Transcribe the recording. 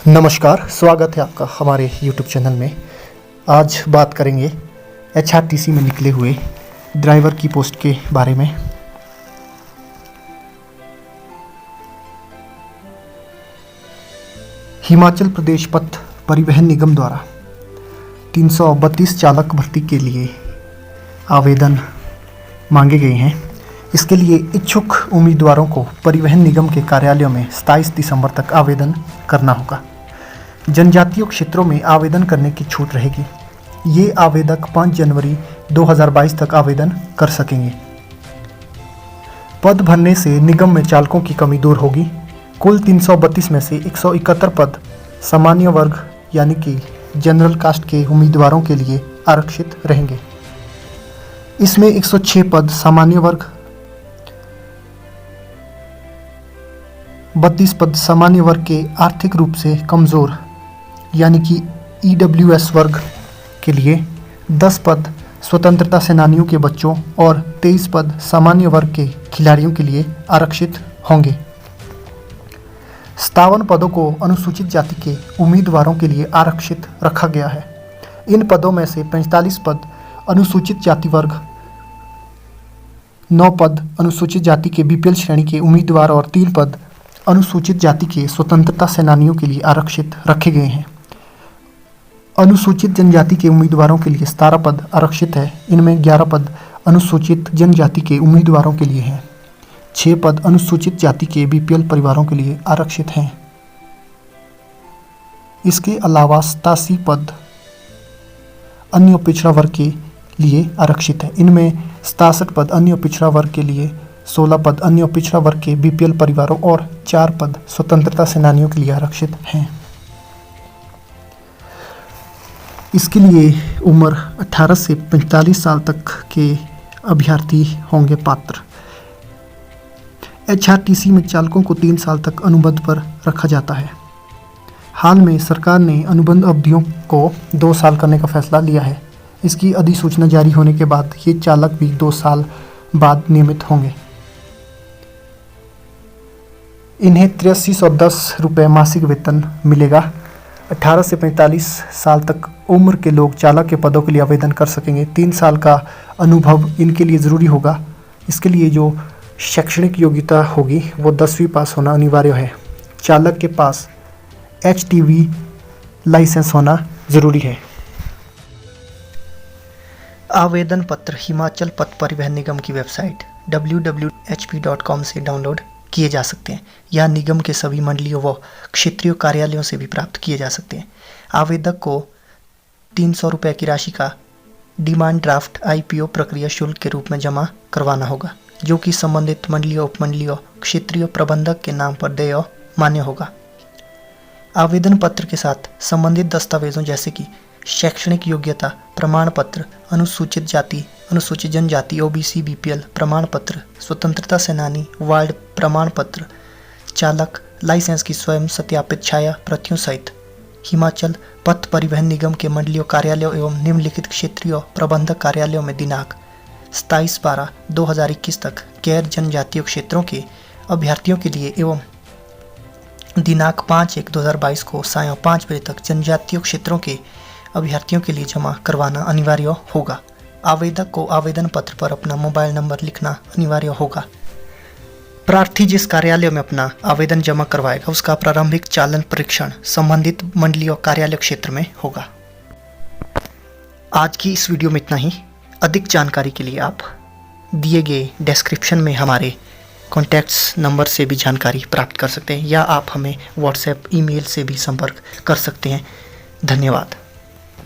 नमस्कार, स्वागत है आपका हमारे YouTube चैनल में। आज बात करेंगे HRTC में निकले हुए ड्राइवर की पोस्ट के बारे में। हिमाचल प्रदेश पथ परिवहन निगम द्वारा 332 चालक भर्ती के लिए आवेदन मांगे गए हैं। इसके लिए इच्छुक उम्मीदवारों को परिवहन निगम के कार्यालयों में 27 दिसंबर तक आवेदन करना होगा। जनजातीय क्षेत्रों में आवेदन करने की छूट रहेगी। ये आवेदक 5 जनवरी 2022 तक आवेदन कर सकेंगे। पद भरने से निगम में चालकों की कमी दूर होगी। कुल 332 में से 171 पद सामान्य वर्ग यानी कि जनरल कास्ट के उम्मीदवारों के लिए आरक्षित रहेंगे। इसमें 106 पद सामान्य वर्ग, 32 पद सामान्य वर्ग के आर्थिक रूप से कमज़ोर यानी कि EWS वर्ग के लिए, 10 पद स्वतंत्रता सेनानियों के बच्चों और 23 पद सामान्य वर्ग के खिलाड़ियों के लिए आरक्षित होंगे। 57 पदों को अनुसूचित जाति के उम्मीदवारों के लिए आरक्षित रखा गया है। इन पदों में से 45 पद अनुसूचित जाति वर्ग, 9 पद अनुसूचित जाति के BPL श्रेणी के उम्मीदवार और 3 पद अनुसूचित जाति के स्वतंत्रता सेनानियों के लिए आरक्षित रखे गए हैं। अनुसूचित जनजाति के उम्मीदवारों के लिए 17 पद आरक्षित है। इनमें 11 पद अनुसूचित जनजाति के उम्मीदवारों के लिए हैं। 6 पद अनुसूचित जाति के BPL परिवारों के लिए आरक्षित हैं। इसके अलावा 87 पद अन्य पिछड़ा वर्ग के लिए आरक्षित है। इनमें 67 पद अन्य पिछड़ा वर्ग के लिए, 16 पद अन्य पिछड़ा वर्ग के BPL परिवारों और 4 पद स्वतंत्रता सेनानियों के लिए आरक्षित हैं। इसके लिए उम्र 18 से 45 साल तक के अभ्यर्थी होंगे पात्र। HRTC में चालकों को 3 साल तक अनुबंध पर रखा जाता है। हाल में सरकार ने अनुबंध अवधियों को 2 साल करने का फैसला लिया है। इसकी अधिसूचना जारी होने के बाद ये चालक भी 2 साल बाद नियमित होंगे। इन्हें 8310 रुपये मासिक वेतन मिलेगा। 18 से 45 साल तक उम्र के लोग चालक के पदों के लिए आवेदन कर सकेंगे। 3 साल का अनुभव इनके लिए ज़रूरी होगा। इसके लिए जो शैक्षणिक योग्यता होगी वो 10वीं पास होना अनिवार्य है। चालक के पास HTV लाइसेंस होना ज़रूरी है। आवेदन पत्र हिमाचल पथ परिवहन निगम की वेबसाइट www.hp.com से डाउनलोड किए जा सकते हैं या निगम के सभी मंडलियों व क्षेत्रीय कार्यालयों से भी प्राप्त किए जा सकते हैं। आवेदक को 300 रुपये की राशि का डिमांड ड्राफ्ट IPO प्रक्रिया शुल्क के रूप में जमा करवाना होगा, जो कि संबंधित मंडलियों उपमंडलियों क्षेत्रीय प्रबंधक के नाम पर देय मान्य होगा। आवेदन पत्र के साथ संबंधित दस्तावेजों जैसे कि शैक्षणिक योग्यता प्रमाण पत्र, अनुसूचित जाति अनुसूचित जनजाति OBC BPL प्रमाण पत्र, स्वतंत्रता सेनानी वार्ड प्रमाण पत्र, चालक लाइसेंस की स्वयं सत्यापित छाया प्रतियों सहित हिमाचल पथ परिवहन निगम के मंडलीय कार्यालयों एवं निम्नलिखित क्षेत्रीय प्रबंधक कार्यालयों में दिनांक 27/12/2021 तक गैर जनजातीय क्षेत्रों के अभ्यर्थियों के लिए एवं दिनांक 5/1/2022 को सायं 5 बजे तक जनजातीय क्षेत्रों के अभ्यर्थियों के लिए जमा करवाना अनिवार्य होगा। आवेदक को आवेदन पत्र पर अपना मोबाइल नंबर लिखना अनिवार्य होगा। प्रार्थी जिस कार्यालय में अपना आवेदन जमा करवाएगा उसका प्रारंभिक चालन परीक्षण संबंधित मंडलीय कार्यालय क्षेत्र में होगा। आज की इस वीडियो में इतना ही। अधिक जानकारी के लिए आप दिए गए डिस्क्रिप्शन में हमारे कॉन्टैक्ट्स नंबर से भी जानकारी प्राप्त कर सकते हैं या आप हमें WhatsApp ईमेल से भी संपर्क कर सकते हैं। धन्यवाद।